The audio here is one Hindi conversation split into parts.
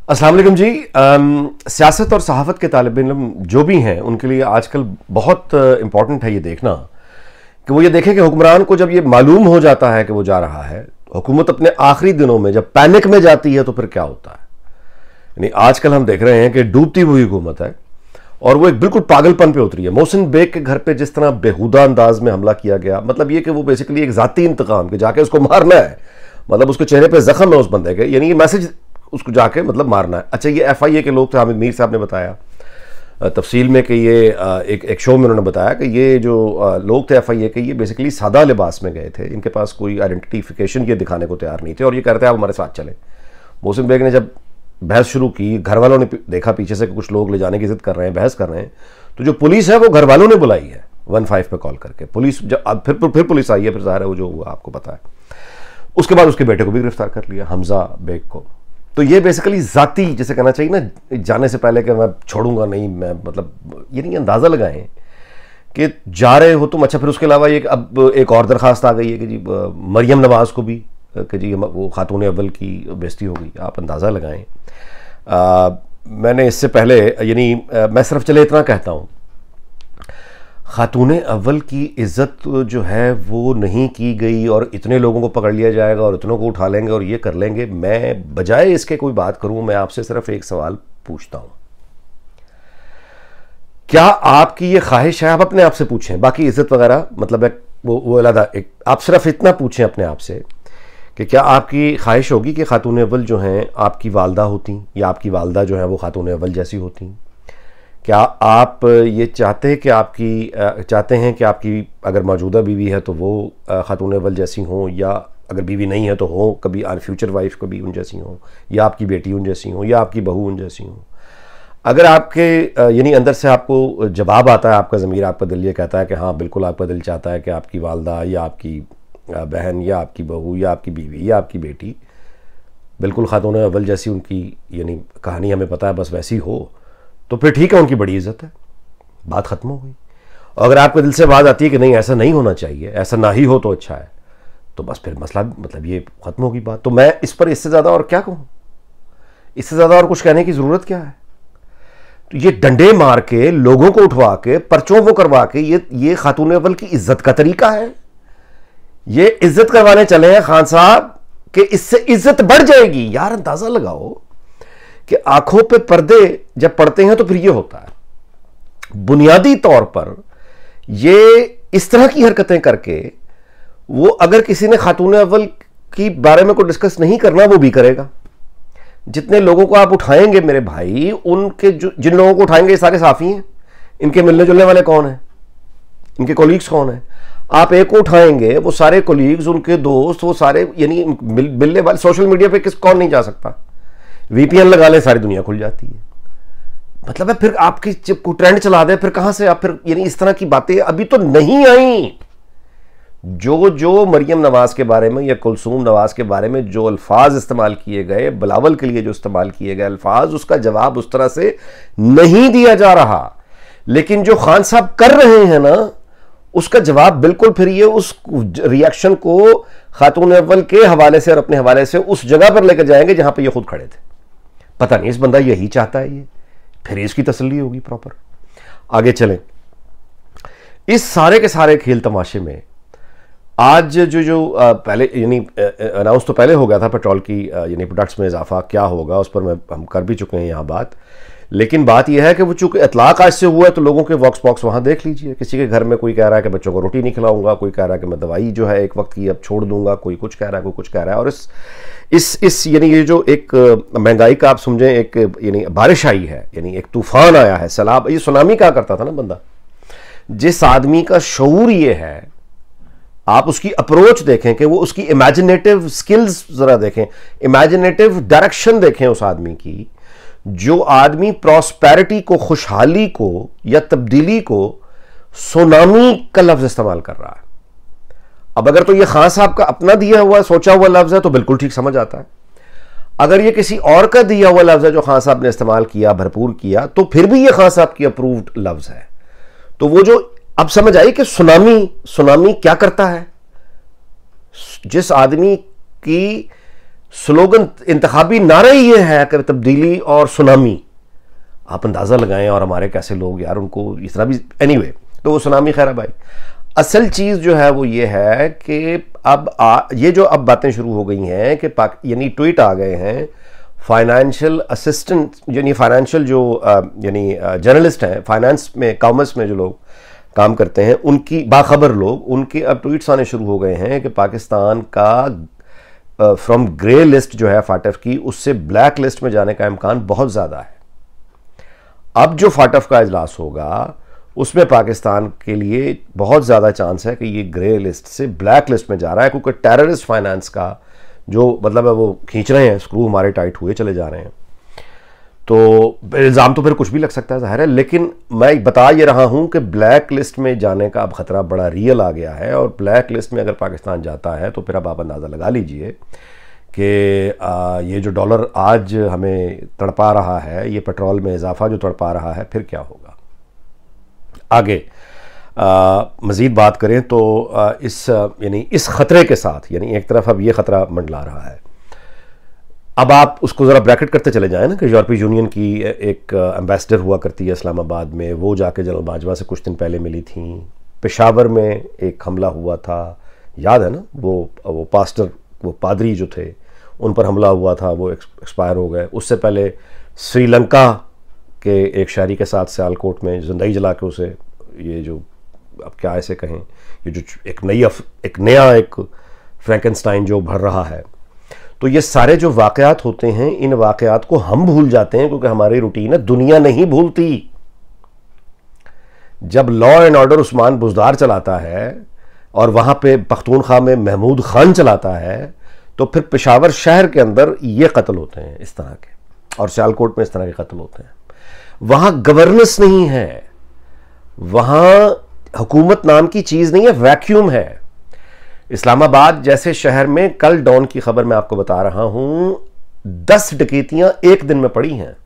अस्सलाम वालेकुम जी। सियासत और सहाफ़त के तालिब इल्म जो भी हैं उनके लिए आजकल बहुत इम्पॉर्टेंट है ये देखना कि वो ये देखें कि हुक्मरान को जब ये मालूम हो जाता है कि वो जा रहा है, हुकूमत अपने आखिरी दिनों में जब पैनिक में जाती है तो फिर क्या होता है। यानी आजकल हम देख रहे हैं कि डूबती हुई हुकूमत है और वो एक बिल्कुल पागलपन पे उतरी है। मोहसिन बेग के घर पे जिस तरह बेहुदा अंदाज में हमला किया गया, मतलब ये कि वो बेसिकली एक ज़ाती इंतकाम के जाके उसको मारना है, मतलब उसके चेहरे पे जख्म है उस बंदे के, यानी ये मैसेज उसको जाके मतलब मारना है। अच्छा, ये FIA के लोग थे, हामिद मीर साहब ने बताया तफसील में कि ये एक शो में उन्होंने बताया कि ये जो लोग थे FIA के, ये बेसिकली सादा लिबास में गए थे, इनके पास कोई आइडेंटिफिकेशन ये दिखाने को तैयार नहीं थे और ये कह रहे थे आप हमारे साथ चले। मोहसिन बेग ने जब बहस शुरू की, घर वालों ने देखा पीछे से कि कुछ लोग ले जाने की जिद कर रहे हैं, बहस कर रहे हैं, तो जो पुलिस है वो घर वालों ने बुलाई है 15 पे कॉल करके। पुलिस जब अब फिर पुलिस आई है, फिर ज़ाहिर है वो जो हुआ आपको पता है। उसके बाद उसके बेटे को भी गिरफ्तार कर लिया, हमजा बेग को। तो ये बेसिकली ज़ाती जिसे कहना चाहिए ना, जाने से पहले कि मैं छोड़ूंगा नहीं, मैं मतलब ये नहीं अंदाज़ा लगाएं कि जा रहे हो तुम। अच्छा, फिर उसके अलावा ये अब एक और दरख्वास्त आ गई है कि जी मरियम नवाज़ को भी कि जी वो खातून अव्वल की बेइज्जती हो गई। आप अंदाज़ा लगाएं। मैंने इससे पहले यानी मैं सिर्फ चले इतना कहता हूँ, खातून अव्वल की इज़्ज़त जो है वो नहीं की गई और इतने लोगों को पकड़ लिया जाएगा और इतनों को उठा लेंगे और ये कर लेंगे। मैं बजाय इसके कोई बात करूं, मैं आपसे सिर्फ एक सवाल पूछता हूं, क्या आपकी ये ख्वाहिश है? आप अपने आप से पूछें, बाकी इज़्ज़त वगैरह मतलब वो अलग एक, आप सिर्फ इतना पूछें अपने आप से कि क्या आपकी ख्वाहिश होगी कि खातून अव्वल जो हैं आपकी वालदा होती, या आपकी वालदा जो है वो खातून अव्वल जैसी होती? क्या आप ये चाहते हैं कि आपकी अगर मौजूदा बीवी है तो वो खातून अव्वल जैसी हों, या अगर बीवी नहीं है तो हो कभी फ्यूचर वाइफ को भी उन जैसी हों, या आपकी बेटी उन जैसी हों, या आपकी बहू उन जैसी हों? अगर आपके यानी अंदर से आपको जवाब आता है, आपका ज़मीर, आपका दिल ये कहता है कि हाँ बिल्कुल आपका दिल चाहता है कि आपकी वालदा या आपकी बहन या आपकी बहू या आपकी बीवी या आपकी बेटी बिल्कुल खातून अव्वल जैसी, उनकी यानी कहानी हमें पता है बस वैसी हो, तो फिर ठीक है, उनकी बड़ी इज्जत है, बात खत्म हो गई। और अगर आपके दिल से आवाज़ आती है कि नहीं ऐसा नहीं होना चाहिए, ऐसा ना ही हो तो अच्छा है, तो बस फिर मसला मतलब ये खत्म होगी बात। तो मैं इस पर इससे ज़्यादा और क्या कहूँ, इससे ज़्यादा और कुछ कहने की ज़रूरत क्या है? तो ये डंडे मार के, लोगों को उठवा के, पर्चों वो करवा के, ये खातून अव्वल की इज्जत का तरीका है? ये इज्जत करवाने चले हैं खान साहब कि इससे इज्जत बढ़ जाएगी? यार अंदाज़ा लगाओ कि आंखों पे पर्दे जब पड़ते हैं तो फिर ये होता है। बुनियादी तौर पर ये इस तरह की हरकतें करके वो अगर किसी ने खातून अव्वल की बारे में कोई डिस्कस नहीं करना, वो भी करेगा। जितने लोगों को आप उठाएंगे मेरे भाई, उनके जिन लोगों को उठाएंगे ये सारे साफी हैं, इनके मिलने जुलने वाले कौन हैं, इनके कोलीग्स कौन हैं? आप एक को उठाएंगे, वो सारे कोलीग्स, उनके दोस्त, वो सारे यानी मिलने वाले, सोशल मीडिया पे कौन नहीं जा सकता? VPN लगा ले, सारी दुनिया खुल जाती है। मतलब है फिर आपकी जब कोई ट्रेंड चला दे, फिर कहां से आप फिर यानी इस तरह की बातें अभी तो नहीं आई। जो मरियम नवाज के बारे में या कुलसूम नवाज के बारे में जो अल्फाज इस्तेमाल किए गए, बिलावल के लिए जो इस्तेमाल किए गए अल्फाज, उसका जवाब उस तरह से नहीं दिया जा रहा। लेकिन जो खान साहब कर रहे हैं ना, उसका जवाब बिल्कुल फिर ये उस रिएक्शन को खातून अव्वल के हवाले से और अपने हवाले से उस जगह पर लेकर जाएंगे जहां पर ये खुद खड़े थे। पता नहीं इस बंदा यही चाहता है, ये फिर इसकी तसल्ली होगी प्रॉपर। आगे चलें। इस सारे के सारे खेल तमाशे में आज जो पहले यानी अनाउंस तो पहले हो गया था पेट्रोल की यानी प्रोडक्ट्स में इजाफा, क्या होगा उस पर हम कर भी चुके हैं यहाँ बात। लेकिन बात यह है कि वो चूंकि इतलाक आज से हुआ है तो लोगों के वॉक्स बॉक्स वहाँ देख लीजिए। किसी के घर में कोई कह रहा है कि बच्चों को रोटी नहीं खिलाऊंगा, कोई कह रहा है कि मैं दवाई जो है एक वक्त की अब छोड़ दूंगा, कोई कुछ कह रहा है, कोई कुछ कह रहा है। और इस यानी ये जो एक महंगाई का आप समझें एक यानी बारिश आई है, यानी एक तूफान आया है, सैलाब, ये सुनामी क्या करता था ना बंदा। जिस आदमी का शऊर ये है, आप उसकी अप्रोच देखें कि वो उसकी इमेजिनेटिव स्किल्स जरा देखें, इमेजिनेटिव डायरेक्शन देखें उस आदमी की। जो आदमी प्रॉस्पेरिटी को, खुशहाली को या तब्दीली को सुनामी का लफ्ज इस्तेमाल कर रहा है। अब अगर तो ये खान साहब का अपना दिया हुआ सोचा हुआ लफ्ज है तो बिल्कुल ठीक समझ आता है। अगर ये किसी और का दिया हुआ लफ्ज है जो खान साहब ने इस्तेमाल किया, भरपूर किया, तो फिर भी ये खान साहब की अप्रूव्ड लफ्ज है। तो वो जो अब समझ आई कि सुनामी क्या करता है। जिस आदमी की स्लोगन, इंतखाबी नारा ही ये है कि तब्दीली और सुनामी। आप अंदाज़ा लगाएं और हमारे कैसे लोग यार उनको इस तरह भी, एनीवे तो वो सुनामी खैर भाई। असल चीज़ जो है वो ये है कि अब ये जो अब बातें शुरू हो गई हैं कि यानी ट्वीट आ गए हैं फाइनेंशियल असिस्टेंट, यानी फाइनेंशियल जो यानी जर्नलिस्ट हैं, फाइनेंस में कॉमर्स में जो लोग काम करते हैं, उनकी बाखबर लोग, उनके अब ट्वीट्स आने शुरू हो गए हैं कि पाकिस्तान का फ्रॉम ग्रे लिस्ट जो है फाटफ की, उससे ब्लैक लिस्ट में जाने का इम्कान बहुत ज़्यादा है। अब जो फाटफ का इजलास होगा उसमें पाकिस्तान के लिए बहुत ज़्यादा चांस है कि ये ग्रे लिस्ट से ब्लैक लिस्ट में जा रहा है, क्योंकि टेररिस्ट फाइनेंस का जो मतलब है वो खींच रहे हैं, स्क्रू हमारे टाइट हुए चले जा रहे हैं। तो इल्ज़ाम तो फिर कुछ भी लग सकता है, ज़ाहिर है, लेकिन मैं बता ये रहा हूँ कि ब्लैक लिस्ट में जाने का अब ख़तरा बड़ा रियल आ गया है। और ब्लैक लिस्ट में अगर पाकिस्तान जाता है तो फिर अब आप अंदाज़ा लगा लीजिए कि ये जो डॉलर आज हमें तड़पा रहा है, ये पेट्रोल में इजाफा जो तड़पा रहा है, फिर क्या होगा आगे। मज़ीद बात करें तो यानी इस ख़तरे के साथ, यानी एक तरफ अब ये ख़तरा मंडला रहा है, अब आप उसको ज़रा ब्रैकेट करते चले जाएं ना कि यूरोपीय यूनियन की एक एम्बेसडर हुआ करती है इस्लामाबाद में, वो जाके जनरल बाजवा से कुछ दिन पहले मिली थी। पेशावर में एक हमला हुआ था, याद है ना, वो पास्टर, वो पादरी जो थे उन पर हमला हुआ था, वो एक्सपायर हो गए। उससे पहले श्रीलंका के एक शहरी के साथ सियालकोट में जिंदगी जला के उसे, ये जो अब क्या ऐसे कहें, ये जो एक नया फ्रैंकेनस्टाइन जो भर रहा है। तो ये सारे जो वाक़यात होते हैं, इन वाक़यात को हम भूल जाते हैं क्योंकि हमारी रूटीन है, दुनिया नहीं भूलती। जब law and order Usman Buzdar चलाता है और वहां पे पख्तूनख्वा में महमूद खान चलाता है, तो फिर पेशावर शहर के अंदर ये कत्ल होते हैं इस तरह के, और सियालकोट में इस तरह के कत्ल होते हैं। वहां गवर्नेंस नहीं है, वहां हुकूमत नाम की चीज नहीं है, वैक्यूम है। इस्लामाबाद जैसे शहर में कल डॉन की खबर मैं आपको बता रहा हूं, 10 डकैतियां एक दिन में पड़ी हैं।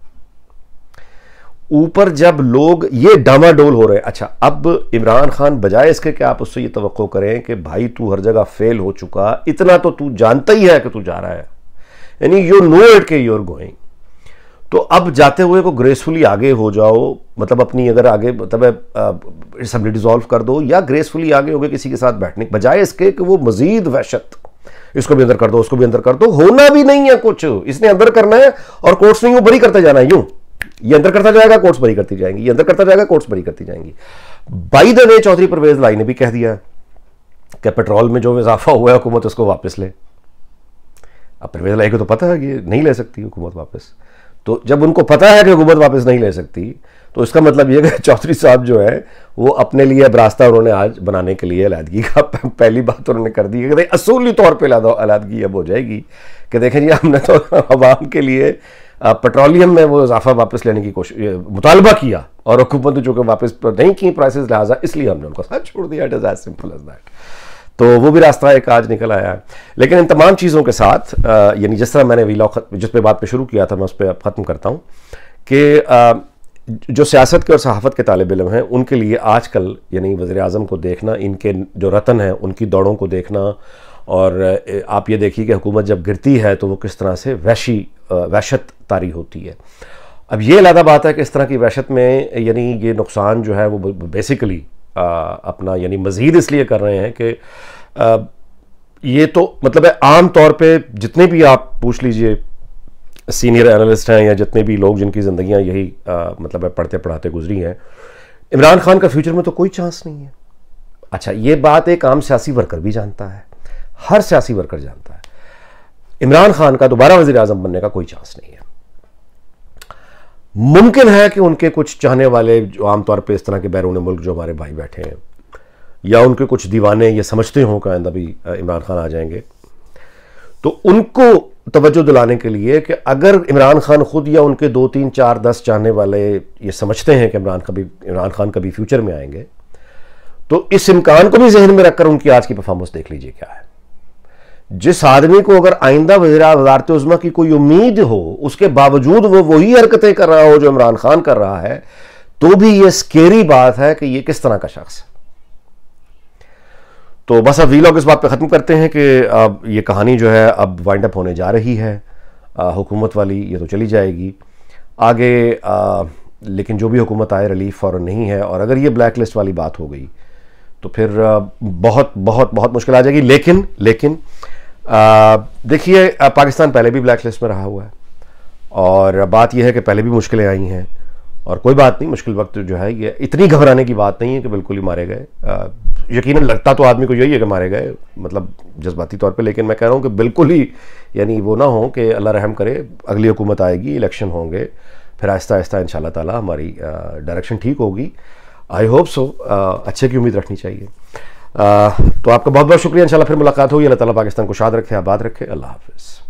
ऊपर जब लोग ये डामाडोल हो रहे हैं। अच्छा, अब इमरान खान बजाय इसके कि आप उससे ये तवक्को करें कि भाई तू हर जगह फेल हो चुका, इतना तो तू जानता ही है कि तू जा रहा है, यानी यू नो इट के यू आर गोइंग, तो अब जाते हुए को ग्रेसफुली आगे हो जाओ, मतलब अपनी अगर आगे मतलब असेंबली डिसॉल्व कर दो या ग्रेसफुली आगे हो गए किसी के साथ बैठने के बजाय इसके कि वो मजीद वहशत, इसको भी अंदर कर दो, उसको भी अंदर कर दो। होना भी नहीं है कुछ, इसने अंदर करना है और कोर्ट्स ने यूं बरी करते जाना है, यूं ये अंदर करता जाएगा, कोर्ट्स बरी करती जाएंगी, ये अंदर करता जाएगा, कोर्ट्स बरी करती जाएंगी। By the way Chaudhry Parvez Elahi ने भी कह दिया कि पेट्रोल में जो इजाफा हुआ है हुकूमत उसको वापस ले। अब परवेज लाई को तो पता है कि नहीं ले सकती हुकूमत वापस, तो जब उनको पता है कि हुकूमत वापस नहीं ले सकती, तो इसका मतलब यह कि चौधरी साहब जो है वो अपने लिए अब रास्ता उन्होंने आज बनाने के लिए अलहदगी का पहली बात उन्होंने कर दी है कि असूली तौर पे अलहदगी अब हो जाएगी कि देखें जी हमने तो अवाम के लिए पेट्रोलियम में वो इजाफा वापस लेने की कोशिश मुतालबा किया और हुकूमत जो कि वापस नहीं की प्राइसेस लिहाजा, इसलिए हमने उनको साथ छोड़ दिया। It is as simple as that. तो वो भी रास्ता एक आज निकल आया है। लेकिन इन तमाम चीज़ों के साथ यानी जिस तरह मैंने वीलॉग जिस पे बात पे शुरू किया था मैं उस पर ख़त्म करता हूँ कि जो सियासत के और सहाफ़त के तालिब इल्म हैं उनके लिए आजकल यानी वज़ीर-ए-आज़म को देखना, इनके जो रतन हैं उनकी दौड़ों को देखना, और आप ये देखिए कि हुकूमत जब गिरती है तो वो किस तरह से वहशत तारी होती है। अब ये अलग बात है कि इस तरह की वहशत में यानी ये नुकसान जो है वो बेसिकली अपना यानी मज़ीद इसलिए कर रहे हैं कि ये तो मतलब है आम तौर पे जितने भी आप पूछ लीजिए सीनियर एनालिस्ट हैं या जितने भी लोग जिनकी ज़िंदगियां यही मतलब है पढ़ते पढ़ाते गुजरी हैं, इमरान खान का फ्यूचर में तो कोई चांस नहीं है। अच्छा, ये बात एक आम सियासी वर्कर भी जानता है, हर सियासी वर्कर जानता है इमरान खान का दोबारा वज़ीर आज़म बनने का कोई चांस नहीं है। मुमकिन है कि उनके कुछ चाहने वाले जो आमतौर पर इस तरह के बैरून मुल्क जो हमारे भाई बैठे हैं या उनके कुछ दीवाने ये समझते हों कि आइंदा भी इमरान खान आ जाएंगे, तो उनको तवज्जो दिलाने के लिए कि अगर इमरान खान खुद या उनके 2, 3, 4, 10 चाहने वाले ये समझते हैं कि इमरान खान कभी फ्यूचर में आएंगे, तो इस इम्कान को भी जहन में रखकर उनकी आज की परफॉर्मेंस देख लीजिए क्या है। जिस आदमी को अगर आइंदा वज़ारत उज़्मा की कोई उम्मीद हो, उसके बावजूद वो वही हरकतें कर रहा हो जो इमरान खान कर रहा है, तो भी ये स्केरी बात है कि ये किस तरह का शख्स है। तो बस अब वीलॉग इस बात पे ख़त्म करते हैं कि अब ये कहानी जो है अब वाइंड अप होने जा रही है। हुकूमत वाली ये तो चली जाएगी आगे, लेकिन जो भी हुकूमत आए रिलीफ फ़ौरन नहीं है, और अगर ये ब्लैक लिस्ट वाली बात हो गई तो फिर बहुत बहुत बहुत मुश्किल आ जाएगी। लेकिन देखिए पाकिस्तान पहले भी ब्लैक लिस्ट में रहा हुआ है, और बात यह है कि पहले भी मुश्किलें आई हैं, और कोई बात नहीं, मुश्किल वक्त जो है ये इतनी घबराने की बात नहीं है कि बिल्कुल ही मारे गए। यकीनन लगता तो आदमी को यही है कि मारे गए, मतलब जज्बाती तौर पे, लेकिन मैं कह रहा हूँ कि बिल्कुल ही यानी वो ना हो कि अल्लाह रहम करे, अगली हुकूमत आएगी, इलेक्शन होंगे, फिर आहिस्ता आहिस्ता इंशाल्लाह ताला हमारी डायरेक्शन ठीक होगी। आई होप सो, अच्छे की उम्मीद रखनी चाहिए। तो आपका बहुत बहुत शुक्रिया, इंशाल्लाह फिर मुलाकात होगी। अल्लाह ताला पाकिस्तान को शाद रखे, आबाद रखे। अल्लाह हाफिज़।